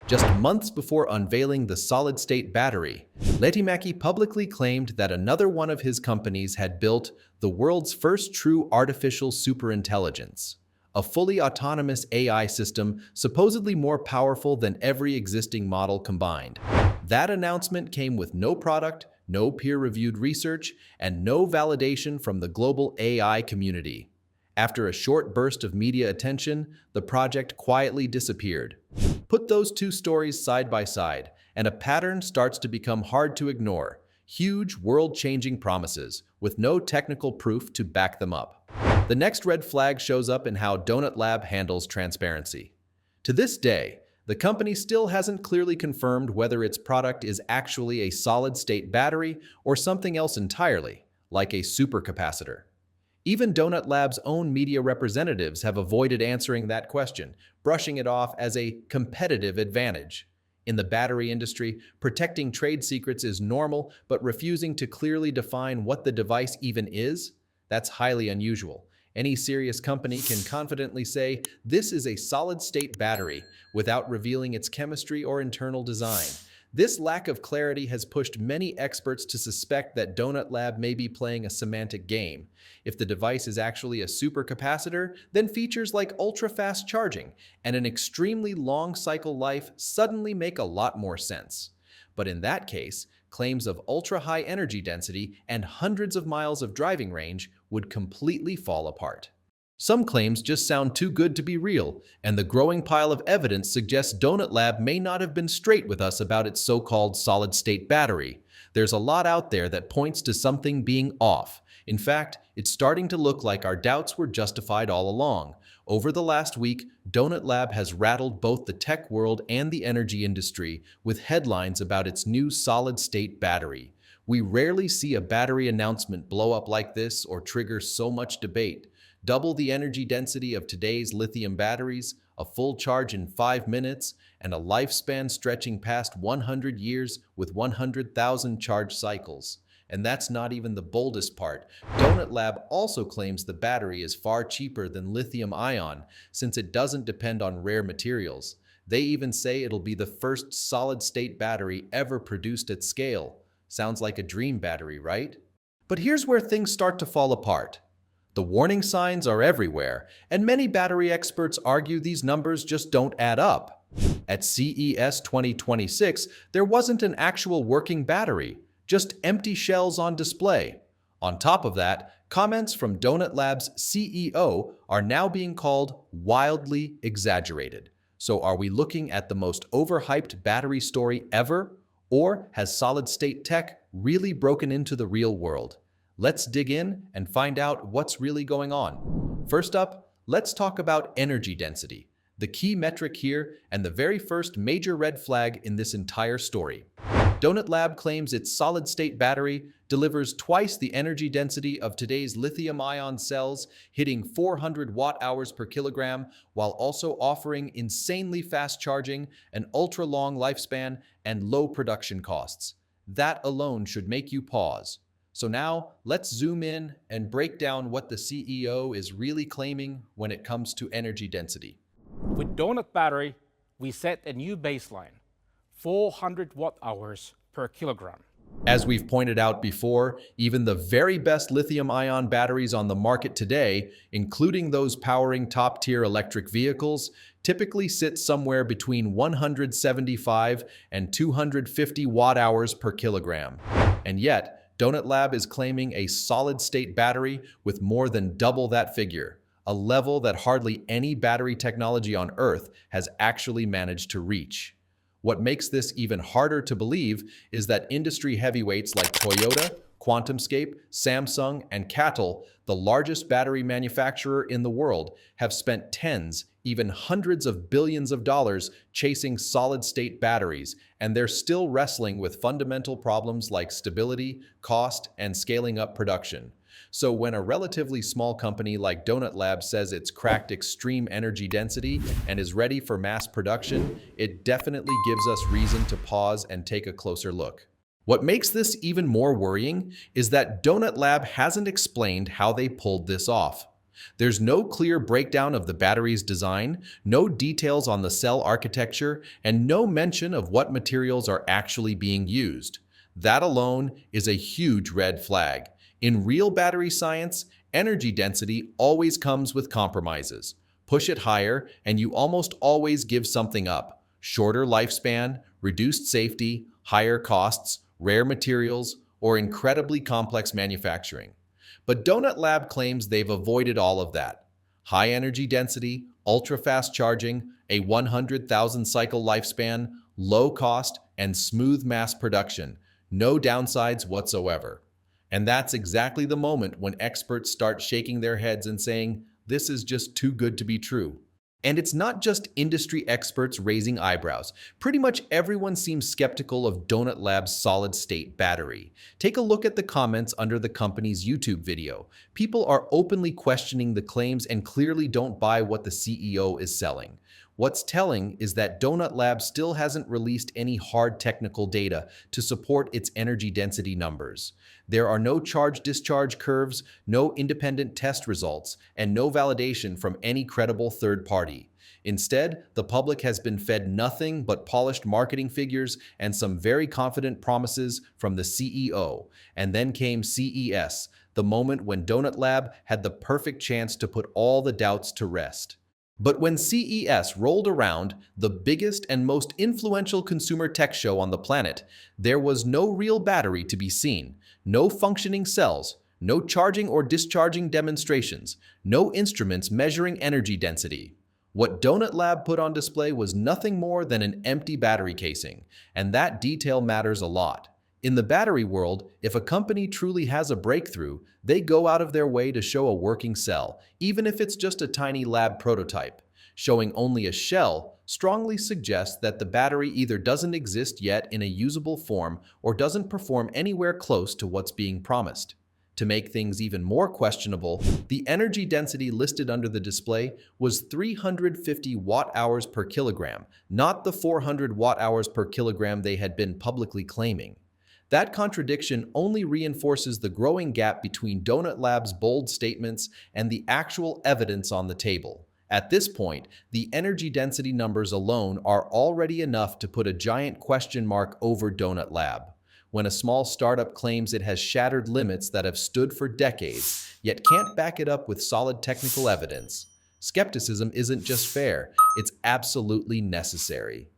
Just months before unveiling the solid-state battery, Letimaki publicly claimed that another one of his companies had built the world's first true artificial superintelligence, a fully autonomous AI system supposedly more powerful than every existing model combined. That announcement came with no product, no peer-reviewed research, and no validation from the global AI community. After a short burst of media attention, the project quietly disappeared. Put those two stories side by side, and a pattern starts to become hard to ignore. Huge, world-changing promises, with no technical proof to back them up. The next red flag shows up in how Donut Lab handles transparency. To this day, the company still hasn't clearly confirmed whether its product is actually a solid-state battery or something else entirely, like a supercapacitor. Even Donut Lab's own media representatives have avoided answering that question, brushing it off as a competitive advantage. In the battery industry, protecting trade secrets is normal, but refusing to clearly define what the device even is? That's highly unusual. Any serious company can confidently say, "This is a solid-state battery," without revealing its chemistry or internal design. This lack of clarity has pushed many experts to suspect that Donut Lab may be playing a semantic game. If the device is actually a supercapacitor, then features like ultra-fast charging and an extremely long cycle life suddenly make a lot more sense. But in that case, claims of ultra-high energy density and hundreds of miles of driving range would completely fall apart. Some claims just sound too good to be real, and the growing pile of evidence suggests Donut Lab may not have been straight with us about its so-called solid-state battery. There's a lot out there that points to something being off. In fact, it's starting to look like our doubts were justified all along. Over the last week, Donut Lab has rattled both the tech world and the energy industry with headlines about its new solid-state battery. We rarely see a battery announcement blow up like this or trigger so much debate. Double the energy density of today's lithium batteries, a full charge in 5 minutes, and a lifespan stretching past 100 years with 100,000 charge cycles. And that's not even the boldest part. Donut Lab also claims the battery is far cheaper than lithium-ion, since it doesn't depend on rare materials. They even say it'll be the first solid-state battery ever produced at scale. Sounds like a dream battery, right? But here's where things start to fall apart. The warning signs are everywhere, and many battery experts argue these numbers just don't add up. At CES 2026, there wasn't an actual working battery, just empty shells on display. On top of that, comments from Donut Lab's CEO are now being called wildly exaggerated. So are we looking at the most overhyped battery story ever? Or has solid-state tech really broken into the real world? Let's dig in and find out what's really going on. First up, let's talk about energy density, the key metric here and the very first major red flag in this entire story. Donut Lab claims its solid-state battery delivers twice the energy density of today's lithium-ion cells, hitting 400 watt-hours per kilogram, while also offering insanely fast charging, an ultra-long lifespan, and low production costs. That alone should make you pause. So now, let's zoom in and break down what the CEO is really claiming when it comes to energy density. With Donut Battery, we set a new baseline, 400 watt-hours per kilogram. As we've pointed out before, even the very best lithium-ion batteries on the market today, including those powering top-tier electric vehicles, typically sit somewhere between 175 and 250 watt-hours per kilogram. And yet, Donut Lab is claiming a solid-state battery with more than double that figure, a level that hardly any battery technology on Earth has actually managed to reach. What makes this even harder to believe is that industry heavyweights like Toyota, QuantumScape, Samsung, and CATL, the largest battery manufacturer in the world, have spent tens, even hundreds of billions of dollars chasing solid-state batteries, and they're still wrestling with fundamental problems like stability, cost, and scaling up production. So when a relatively small company like Donut Lab says it's cracked extreme energy density and is ready for mass production, it definitely gives us reason to pause and take a closer look. What makes this even more worrying is that Donut Lab hasn't explained how they pulled this off. There's no clear breakdown of the battery's design, no details on the cell architecture, and no mention of what materials are actually being used. That alone is a huge red flag. In real battery science, energy density always comes with compromises. Push it higher, and you almost always give something up. Shorter lifespan, reduced safety, higher costs, rare materials, or incredibly complex manufacturing. But Donut Lab claims they've avoided all of that. High energy density, ultra-fast charging, a 100,000 cycle lifespan, low cost, and smooth mass production. No downsides whatsoever. And that's exactly the moment when experts start shaking their heads and saying, this is just too good to be true. And it's not just industry experts raising eyebrows. Pretty much everyone seems skeptical of Donut Lab's solid-state battery. Take a look at the comments under the company's YouTube video. People are openly questioning the claims and clearly don't buy what the CEO is selling. What's telling is that Donut Lab still hasn't released any hard technical data to support its energy density numbers. There are no charge-discharge curves, no independent test results, and no validation from any credible third party. Instead, the public has been fed nothing but polished marketing figures and some very confident promises from the CEO. And then came CES, the moment when Donut Lab had the perfect chance to put all the doubts to rest. But when CES rolled around, the biggest and most influential consumer tech show on the planet, there was no real battery to be seen, no functioning cells, no charging or discharging demonstrations, no instruments measuring energy density. What Donut Lab put on display was nothing more than an empty battery casing, and that detail matters a lot. In the battery world, if a company truly has a breakthrough, they go out of their way to show a working cell, even if it's just a tiny lab prototype. Showing only a shell strongly suggests that the battery either doesn't exist yet in a usable form or doesn't perform anywhere close to what's being promised. To make things even more questionable, the energy density listed under the display was 350 watt-hours per kilogram, not the 400 watt-hours per kilogram they had been publicly claiming. That contradiction only reinforces the growing gap between Donut Lab's bold statements and the actual evidence on the table. At this point, the energy density numbers alone are already enough to put a giant question mark over Donut Lab. When a small startup claims it has shattered limits that have stood for decades, yet can't back it up with solid technical evidence, skepticism isn't just fair, it's absolutely necessary.